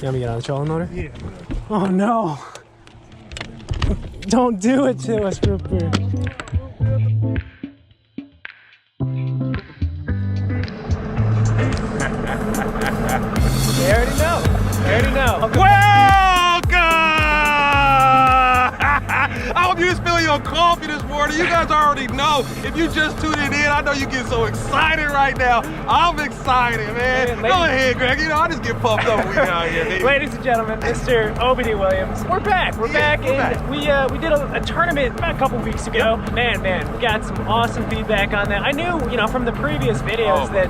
want me to get on the trolling motor? Yeah. Oh no! Don't do it to us, Rupert. They already know. They already know. Welcome! I hope you spilling your coffee this morning. You guys already know. If you just tuned in, I know you get so excited right now. I'm excited, man. Go ahead, Greg. You know, I just get pumped up when we down here, baby. Ladies and gentlemen, Mr. Obedie Williams. We're back. We're back. We did a tournament about a couple weeks ago. Yep. Man, we got some awesome feedback on that. I knew, from the previous videos that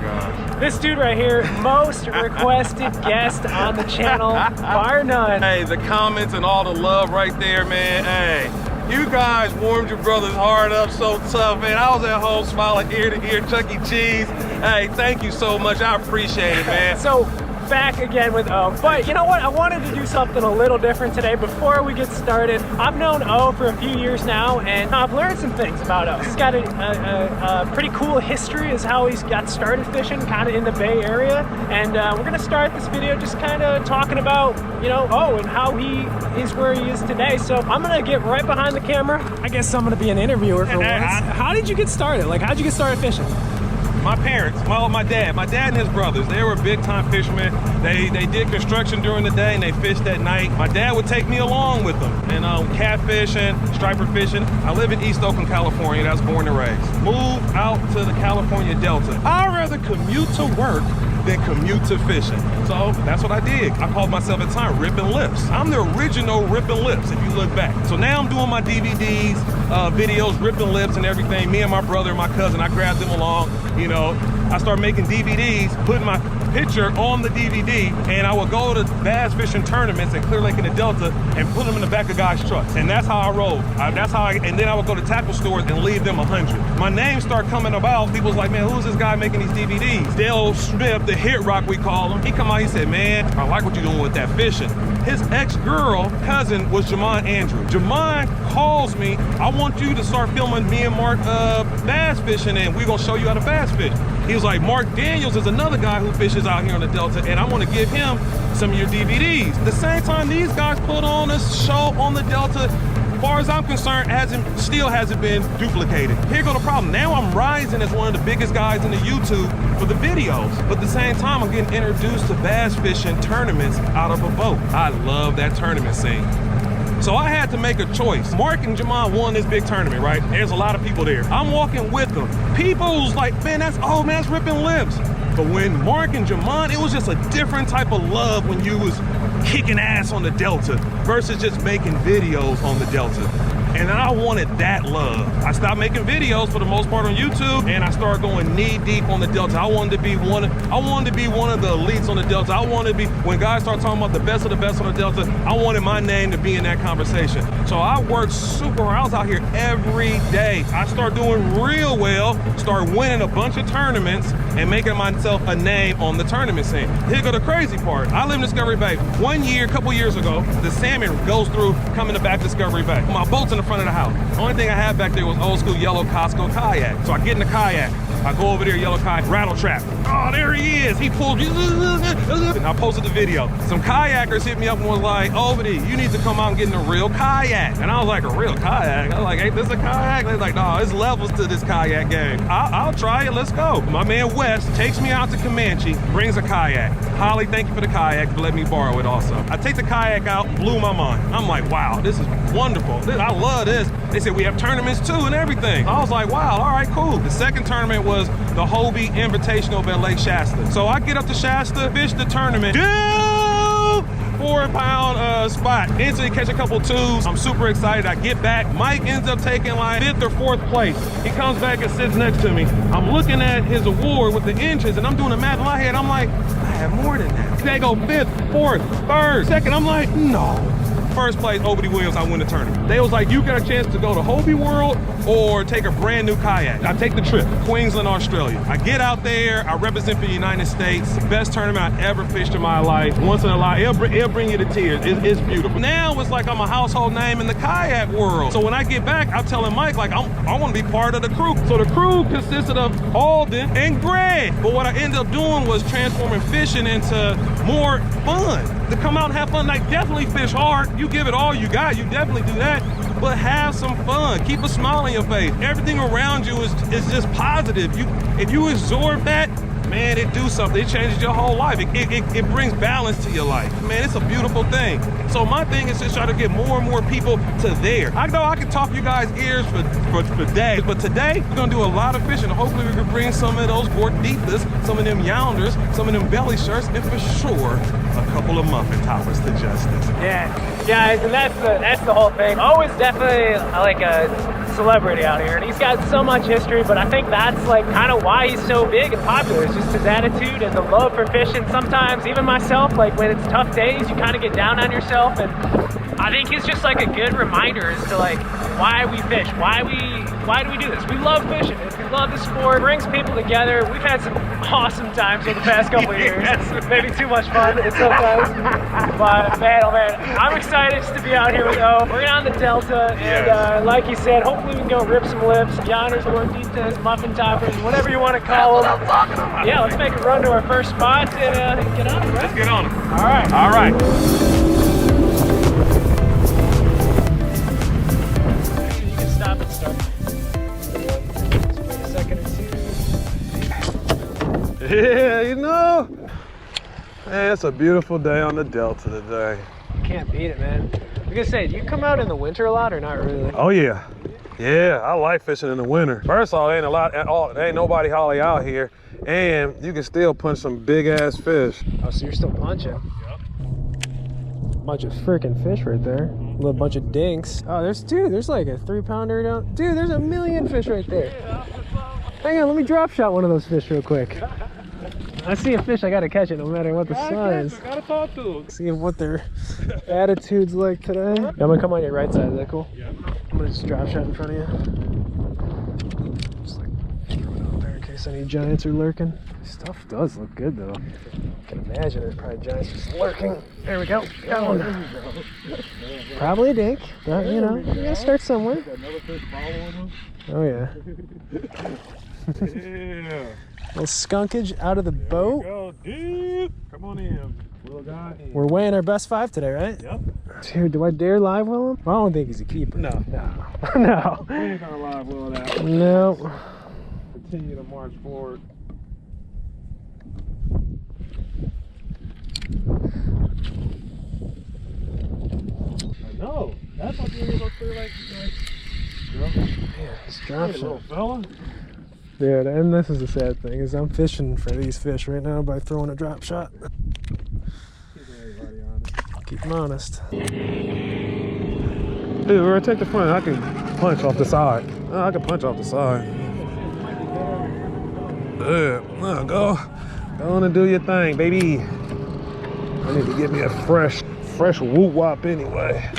this dude right here, most requested guest on the channel, bar none. Hey, the comments and all the love right there, man. Hey, you guys warmed your brother's heart up so tough, man. I was at home smiling ear to ear, Chuck E. Cheese. Hey, thank you so much. I appreciate it, man. So, back again with O. But you know what? I wanted to do something a little different today before we get started. I've known O for a few years now, and I've learned some things about O. He's got a pretty cool history as how he's got started fishing kind of in the Bay Area. And we're going to start this video just kind of talking about, O and how he is where he is today. So I'm going to get right behind the camera. I guess I'm going to be an interviewer for once. How did you get started? Like, how'd you get started fishing? My parents, my dad and his brothers, they were big time fishermen. They did construction during the day and they fished at night. My dad would take me along with them and catfishing, striper fishing. I live in East Oakland, California. That's born and raised. Moved out to the California Delta. I'd rather commute to work than commute to fishing. So that's what I did. I called myself at the time Rippin' Lips. I'm the original Rippin' Lips if you look back. So now I'm doing my DVDs, videos, Rippin' Lips and everything. Me and my brother and my cousin, I grabbed them along. I started making DVDs, putting my picture on the DVD, and I would go to bass fishing tournaments in Clear Lake in the Delta and put them in the back of guys' trucks. And that's how I rolled. And then I would go to tackle stores and leave them 100. My name started coming about. People was like, man, who's this guy making these DVDs? Dale Smith, the hit rock we call him. He come out, he said, man, I like what you're doing with that fishing. His ex-girl cousin was Jamon Andrew. Jamon calls me, I want you to start filming me and Mark bass fishing, and we're gonna show you how to bass fish. He was like, Mark Daniels is another guy who fishes out here on the Delta, and I want to give him some of your DVDs. The same time these guys put on a show on the Delta, as far as I'm concerned, still hasn't been duplicated. Here go the problem. Now I'm rising as one of the biggest guys in the YouTube for the videos. But at the same time, I'm getting introduced to bass fishing tournaments out of a boat. I love that tournament scene. So I had to make a choice. Mark and Jamon won this big tournament, right? There's a lot of people there. I'm walking with them. People's like, man, that's Rippin' Lips. But when Mark and Jamon, it was just a different type of love when you was kicking ass on the Delta versus just making videos on the Delta. And I wanted that love. I stopped making videos for the most part on YouTube, and I started going knee deep on the Delta. I wanted to be one of the elites on the Delta. I wanted to be, when guys start talking about the best of the best on the Delta, I wanted my name to be in that conversation. So I worked super hard. I was out here every day. I started doing real well, started winning a bunch of tournaments and making myself a name on the tournament scene. Here go the crazy part. I live in Discovery Bay. 1 year, a couple years ago, the salmon goes through coming to back Discovery Bay. My boat's in the front of the house. The only thing I had back there was old school yellow Costco kayak. So I get in the kayak. I go over there, yellow kayak, rattle trap. Oh, there he is. He pulled, and I posted the video. Some kayakers hit me up and was like, Obedie, you need to come out and get in a real kayak. And I was like, a real kayak? I was like, hey, this a kayak? They're like, no, there's levels to this kayak game. I'll try it, let's go. My man Wes takes me out to Comanche, brings a kayak. Holly, thank you for the kayak, but let me borrow it also. I take the kayak out, blew my mind. I'm like, wow, this is wonderful. I love this. They said we have tournaments too and everything. I was like, wow, all right, cool. The second tournament was the Hobie Invitational at Lake Shasta. So I get up to Shasta, fish the tournament. 4-pound spot. Instantly catch a couple twos. I'm super excited. I get back. Mike ends up taking like 5th or 4th place. He comes back and sits next to me. I'm looking at his award with the inches and I'm doing the math in my head. I'm like, I have more than that. They go 5th, 4th, 3rd, 2nd. I'm like, no. First place, Obedie Williams, I win the tournament. They was like, you got a chance to go to Hobie World or take a brand new kayak. I take the trip, Queensland, Australia. I get out there, I represent for the United States. Best tournament I've ever fished in my life. Once in a life, it'll bring you to tears. It's beautiful. Now it's like I'm a household name in the kayak world. So when I get back, I'm telling Mike, like, I want to be part of the crew. So the crew consisted of Alden and Greg. But what I ended up doing was transforming fishing into more fun. to come out and have fun. Like, definitely fish hard. You give it all you got. You definitely do that. But have some fun. Keep a smile on your face. Everything around you is just positive. If you absorb that, man, it do something. It changes your whole life. It brings balance to your life. Man, it's a beautiful thing. So my thing is to try to get more and more people to there. I know I can talk you guys' ears for days, but today we're gonna do a lot of fishing. Hopefully we can bring some of those gorditas, some of them younders, some of them belly shirts, and for sure, a couple of muffin toppers to Justice. Yeah, guys, and that's the whole thing. Always definitely like a celebrity out here, and he's got so much history, but I think that's like kind of why he's so big and popular. It's just his attitude and the love for fishing. Sometimes even myself, like when it's tough days, you kind of get down on yourself, and I think he's just like a good reminder as to like why we fish, why do we do this? We love fishing. We love the sport. It brings people together. We've had some awesome times over the past couple of years. Maybe too much fun sometimes. But man, oh man, I'm excited just to be out here with O. We're on the Delta, and like you said, hopefully we can go rip some lips, younders, gorditas, muffin toppers, whatever you want to call them. Yeah, let's make a run to our first spot and get on it, right? Let's get on it. All right. All right. You can stop and start. Just wait a second or two. Yeah, you know, man, it's a beautiful day on the Delta today. Can't beat it, man. Like I said, you come out in the winter a lot or not really? Oh yeah, yeah, I like fishing in the winter. First of all, ain't a lot at all. Ain't nobody hardly out here, and you can still punch some big ass fish. Oh, so you're still punching? Yep. Bunch of freaking fish right there. A little bunch of dinks. Oh, there's like a 3-pounder down. Dude, there's a million fish right there. Hang on, let me drop shot one of those fish real quick. I see a fish, I gotta catch it no matter what the size. Gotta talk to them. See what their attitude's like today. Yeah, I'm gonna come on your right side, is that cool? Yeah. I'm gonna just drop shot in front of you. Just like throw it out there in case any giants are lurking. Stuff does look good though. I can imagine there's probably giants just lurking. There we go. Got one. Probably a dink, but you know, you gotta start somewhere. Another fish following them. Oh yeah. Yeah. Little skunkage out of the boat. Go deep. Come on in, little guy. We're weighing our best 5 today, right? Yep. Dude, do I dare live well him? Well, I don't think he's a keeper. No. No. No. We ain't gonna live well that. No. Continue to march forward. No, that's what you go through like. Yeah, it's drop Hey, little shot. fella. Dude, and this is the sad thing, is I'm fishing for these fish right now by throwing a drop shot. Keep everybody honest. Keep them honest. Dude, we're gonna take the front. I can punch off the side. I can punch off the side. Yeah, go on and do your thing, baby. I need to get me a fresh woo wop anyway.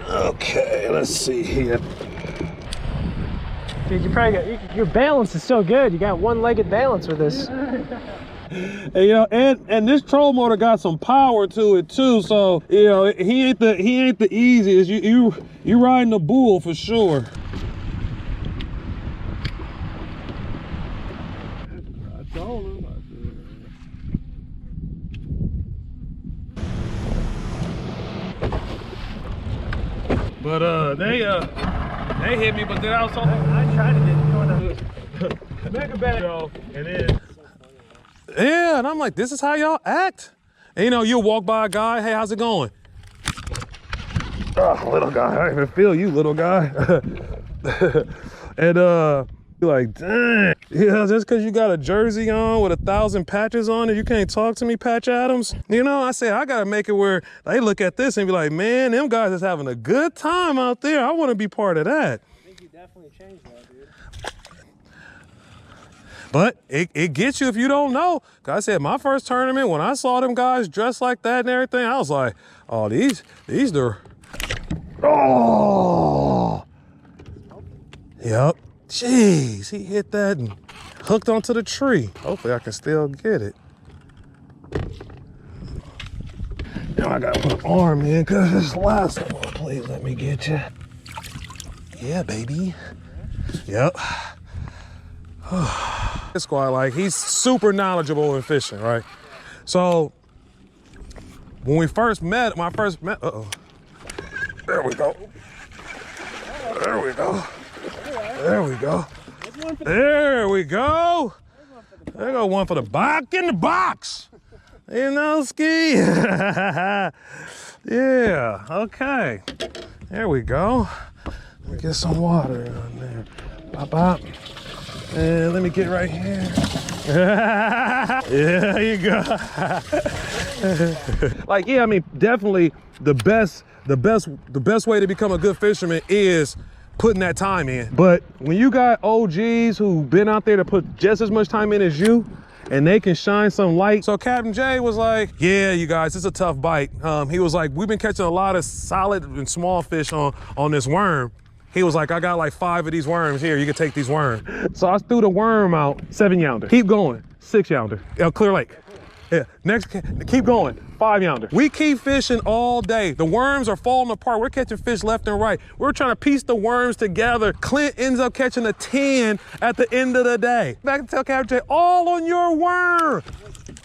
Okay, let's see here. Dude, you probably got, your balance is so good. You got one-legged balance with this. And, you know, and this trolling motor got some power to it too. So, you know, he ain't the easiest. You riding the bull for sure. I told him. But they hit me, but then I was talking. I tried to get going to Mega bad, and then. Yeah, and I'm like, this is how y'all act? And, you know, you'll walk by a guy, hey, how's it going? Oh, little guy, I don't even feel you, little guy. And you're like, dang, yeah, just because you got a jersey on with 1,000 patches on it, you can't talk to me, Patch Adams? You know, I say, I got to make it where they look at this and be like, man, them guys is having a good time out there. I want to be part of that. I think you definitely changed that, dude. But it gets you if you don't know. Cause I said my first tournament, when I saw them guys dressed like that and everything, I was like, oh, these are, oh. Yep. Jeez, he hit that and hooked onto the tree. Hopefully I can still get it. Now I gotta put an arm in cause this last one, please let me get you. Yeah, baby. Yep. This guy, like, he's super knowledgeable in fishing, right? So when I first met, uh-oh. There we go. There we go. There we go. There we go. There go one for the box in the box. You know, ski. Yeah, okay. There we go. Let me get some water on there. Bop, bop. And let me get right here. Yeah, there you go. Like, yeah, I mean, definitely the best way to become a good fisherman is putting that time in. But when you got OGs who've been out there to put just as much time in as you, and they can shine some light. So Captain J was like, yeah, you guys, it's a tough bite. He was like, we've been catching a lot of solid and small fish on this worm. He was like, I got like 5 of these worms here. You can take these worms. So I threw the worm out, 7-younder. Keep going, 6-younder. Clear Lake. Yeah, next, keep going, 5-younder. We keep fishing all day. The worms are falling apart. We're catching fish left and right. We're trying to piece the worms together. Clint ends up catching a 10 at the end of the day. Back to tell Captain J, all on your worm.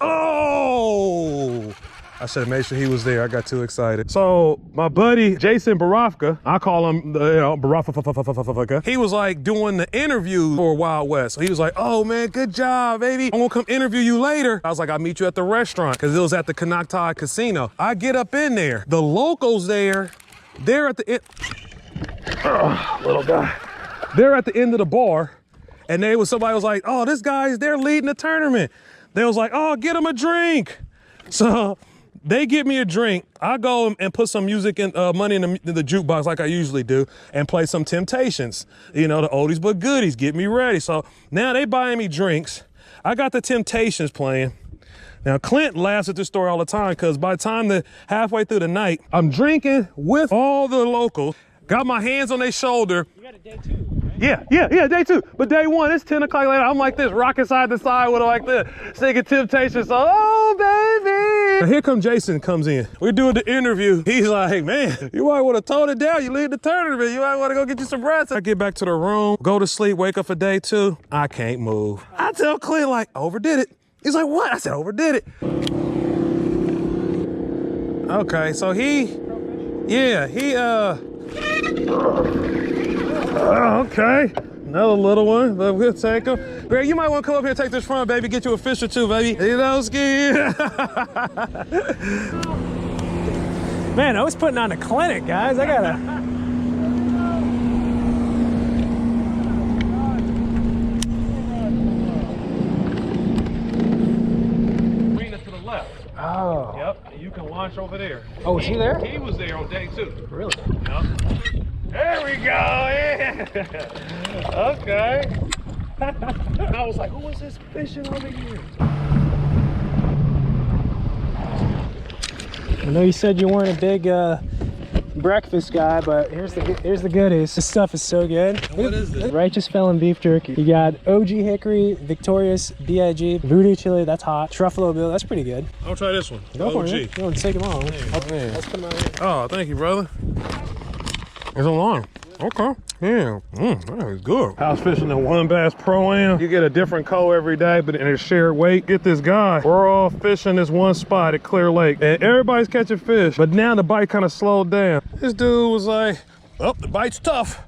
Oh! I should have made sure he was there. I got too excited. So my buddy, Jason Barafka, I call him, Barafka. He was like doing the interview for Wild West. So he was like, oh man, good job, baby. I'm gonna come interview you later. I was like, I'll meet you at the restaurant because it was at the Kanaktai Casino. I get up in there. The locals there, they're at the end. Little guy. They're at the end of the bar and somebody was like, oh, this guy's there leading the tournament. They was like, oh, get him a drink. So they give me a drink. I go and put some music and money in the jukebox like I usually do and play some Temptations. You know, the oldies but goodies, get me ready. So now they buying me drinks. I got the Temptations playing. Now Clint laughs at this story all the time because by the time halfway through the night, I'm drinking with all the locals, got my hands on their shoulder. You got a day 2, right? Yeah, day 2. But day 1, it's 10 o'clock later. I'm like this, rocking side to side with her like this, singing Temptations. So, oh, baby. Now here Jason comes in. We're doing the interview. He's like, man, you might want to tone it down. You lead the tournament. You might want to go get you some rest. I get back to the room, go to sleep, wake up for day 2. I can't move. I tell Clint, like, overdid it. He's like, what? I said, overdid it. Okay, so okay, another little one, but we'll take him. Greg, you might want to come up here and take this front, baby. Get you a fish or 2, baby. You know, ski. Man, I was putting on a clinic, guys. I gotta. Marina to the left. Oh. Yep, you can launch over there. Oh, was he there? He was there on day 2. Really? Yep. There we go, yeah. Okay. I was like, who was this fishing over here? I know you said you weren't a big breakfast guy, but here's the goodies. This stuff is so good. What is this? Righteous Felon beef jerky. You got OG Hickory, Victorious, BIG, Voodoo Chili, that's hot. Truffalo Bill, that's pretty good. I'll try this one. Go for OG. it. You want to take them all. Man. Let's put them out here. Oh, thank you, brother. It's a line. Okay. Yeah. That is good. I was fishing the One Bass Pro-Am. You get a different co every day, but in a shared weight. Get this guy. We're all fishing this one spot at Clear Lake, and everybody's catching fish. But now the bite kind of slowed down. This dude was like, "Oh, the bite's tough.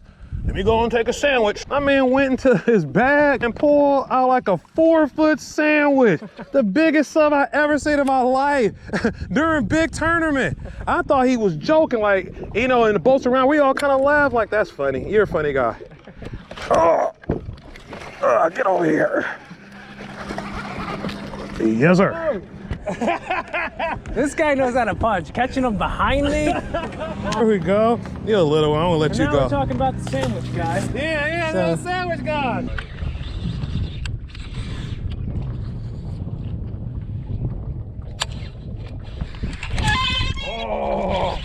Let me go and take a sandwich." My man went into his bag and pulled out like a 4-foot sandwich. The biggest sub I ever seen in my life during big tournament. I thought he was joking, like, you know, in the boats around, we all kind of laughed like, that's funny. You're a funny guy. Get over here. Yes, sir. This guy knows how to punch. Catching him behind me. There we go. You're a little one. I'm gonna let you Now go. we're talking about the sandwich guy. Yeah, So- the sandwich guy. Oh.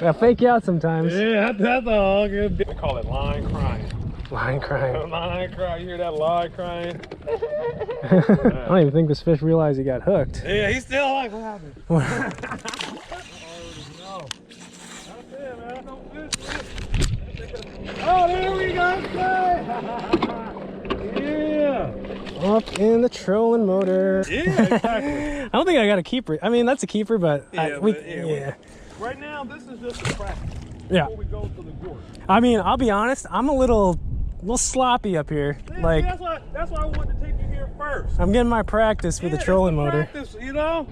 I'll fake you out sometimes. Yeah, that's all good. We call it line crying. Line crying. Line crying. You hear that line crying? I don't even think this fish realized he got hooked. Yeah, he's still like, what happened? Oh, there we go. Yeah. Up in the trolling motor. Yeah, exactly. I don't think I got a keeper. I mean, that's a keeper, but Yeah, yeah. Right now, this is just a practice. Yeah. Before we go to the gorge. I mean, I'll be honest. I'm a little sloppy up here. Yeah, Like, that's why I wanted to take you here first. I'm getting my practice with the trolling motor. Practice, you know.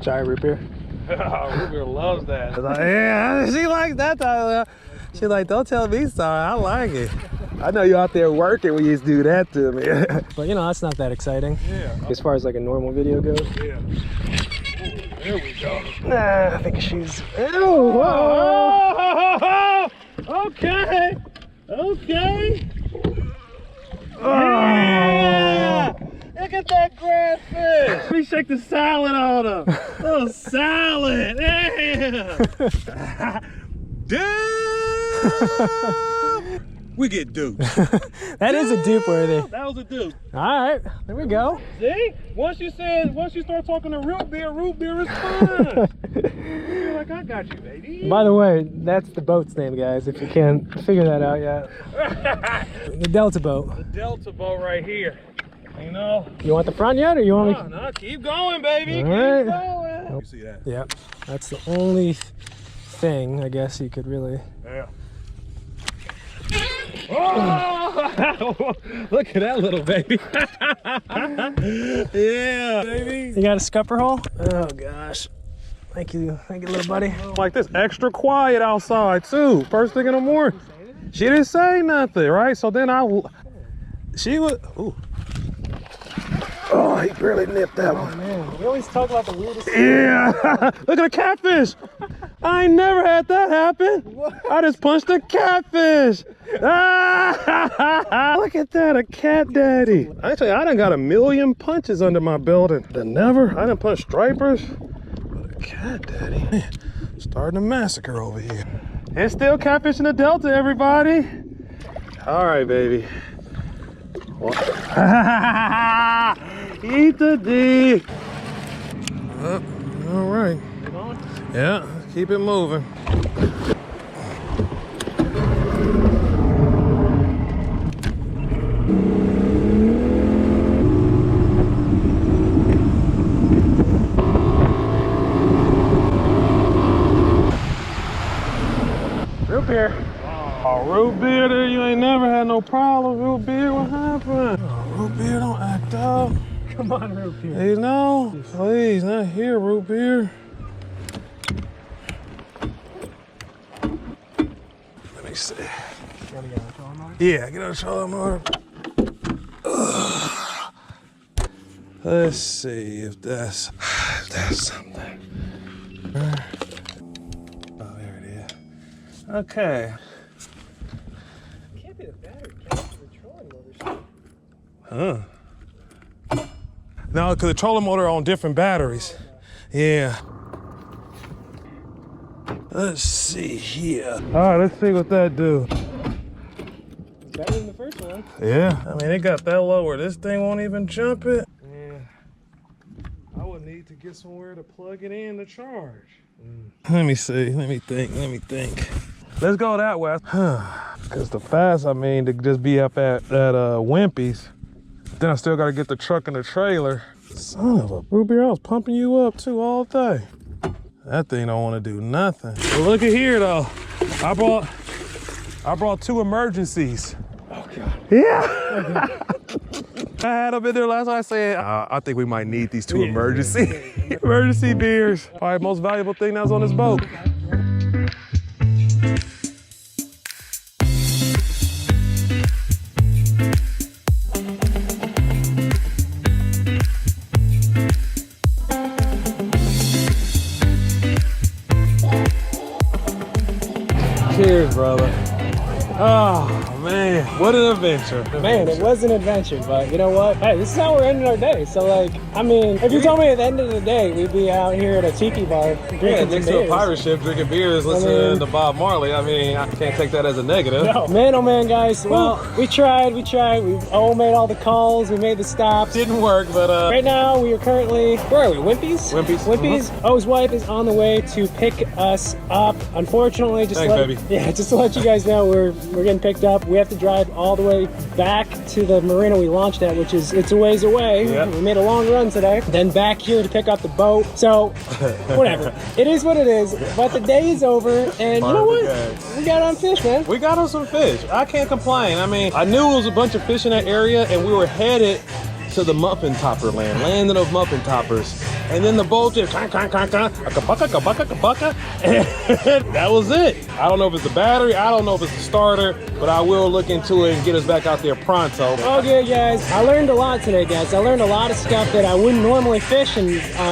Sorry, root beer. Ruby loves that. Yeah, she likes that. She like, don't tell me sorry. I like it. I know you out there working when you do that to me. But you know, that's not that exciting. Yeah. As far as like a normal video goes. Yeah. Ooh, there we go. Nah, I think she's. Oh, okay. Okay. Yeah. Look at that grass fish. Let me shake the salad on him. Little salad. Damn. We get duped. That is a dupe worthy. That was a dupe. All right, there we go. See? Once you start talking to root beer is fun. You're like, I got you, baby. By the way, that's the boat's name, guys, if you can't figure that out yet. The Delta boat. The Delta boat right here. You know? You want the front yet, or you want me? No, keep going, baby. All Keep right. going. You see that? Yeah, that's the only thing I guess you could really. Yeah. Oh! Look at that little baby. Yeah, baby. You got a scupper hole? Oh gosh. Thank you, little buddy. Like this, extra quiet outside too. First thing in the morning. She didn't say nothing, right? So then she was. Ooh. Oh, he barely nipped that one. Man, we always talk about the weirdest. Yeah. Look at the catfish. I ain't never had that happen. What? I just punched a catfish. Ah, look at that, a cat daddy. Actually, I done got 1,000,000 punches under my belt. I done punched stripers. But a cat daddy. Man, starting a massacre over here. It's still catfish in the Delta, everybody. All right, baby. Eat the D. All right. Yeah, keep it moving. Root beer. Oh, root beer, there you ain't never had no problem. Root beer, what happened? Oh, root beer, don't act up. Come on, root beer. Hey, no, please, not here, root beer. Let me see. Yeah, get on the shoulder motor. Let's see if that's something. Oh, there it is. Okay. Can't be the battery. Can't be the trolling motor. Huh. No, because the trolling motor on different batteries. Yeah. Let's see here. All right, let's see what that do. It's better than the first one. Yeah, I mean, it got that low where this thing won't even jump it. Yeah. I would need to get somewhere to plug it in to charge. Let me see, let me think. Let's go that way. Because the fast, I mean, to just be up at Wimpy's. Then I still got to get the truck and the trailer. Son of a root beer, I was pumping you up too all day. That thing don't want to do nothing. But look at here though. I brought 2 emergencies. Oh God. Yeah. I had them in there last night. I said, I think we might need these 2 emergency beers. Probably the most valuable thing that was on this boat. Cheers, brother. Oh, man, what an adventure. Man, it was an adventure, but you know what? Hey, this is how we're ending our day. So like, I mean, if you told me at the end of the day we'd be out here at a tiki bar drinking Next some to a beers. pirate ship, drinking beers, listening to Bob Marley. I mean, I can't take that as a negative. No. Man, oh man, guys. Well, we tried. We all made all the calls. We made the stops. Didn't work, but Right now, we are currently, where are we? Wimpy's? Wimpy's. O's wife is on the way to pick us up. Unfortunately, just to let you guys know, we're getting picked up. We have to drive all the way back to the marina we launched at, which is it's a ways away. Yep. We made a long run today. Then back here to pick up the boat. So, whatever. It is what it is. But the day is over, and you know what? We got on fish, man. we got on some fish. I can't complain. I mean, I knew it was a bunch of fish in that area, and we were headed to the muffin topper landing of muffin toppers. And then the boat just kabaka, and that was it. I don't know if it's the battery, I don't know if it's the starter, but I will look into it and get us back out there pronto. Okay, guys, I learned a lot today, guys. I learned a lot of stuff that I wouldn't normally fish, and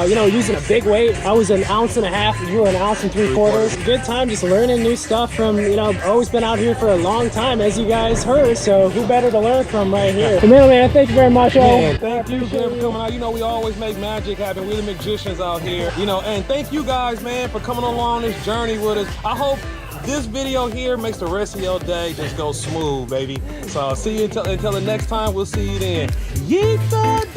you know, using a big weight. I was 1.5 ounces, you were 1.75 ounces. Good time just learning new stuff from, you know, always been out here for a long time, as you guys heard, so who better to learn from right here? Man, thank you very much, Man, thank you for coming out. You know, we always make magic happen. We're the magicians out here, you know, and thank you guys, man, for coming along this journey with us. I hope this video here makes the rest of your day just go smooth, baby. So I'll see you until the next time. We'll see you then. Yeet the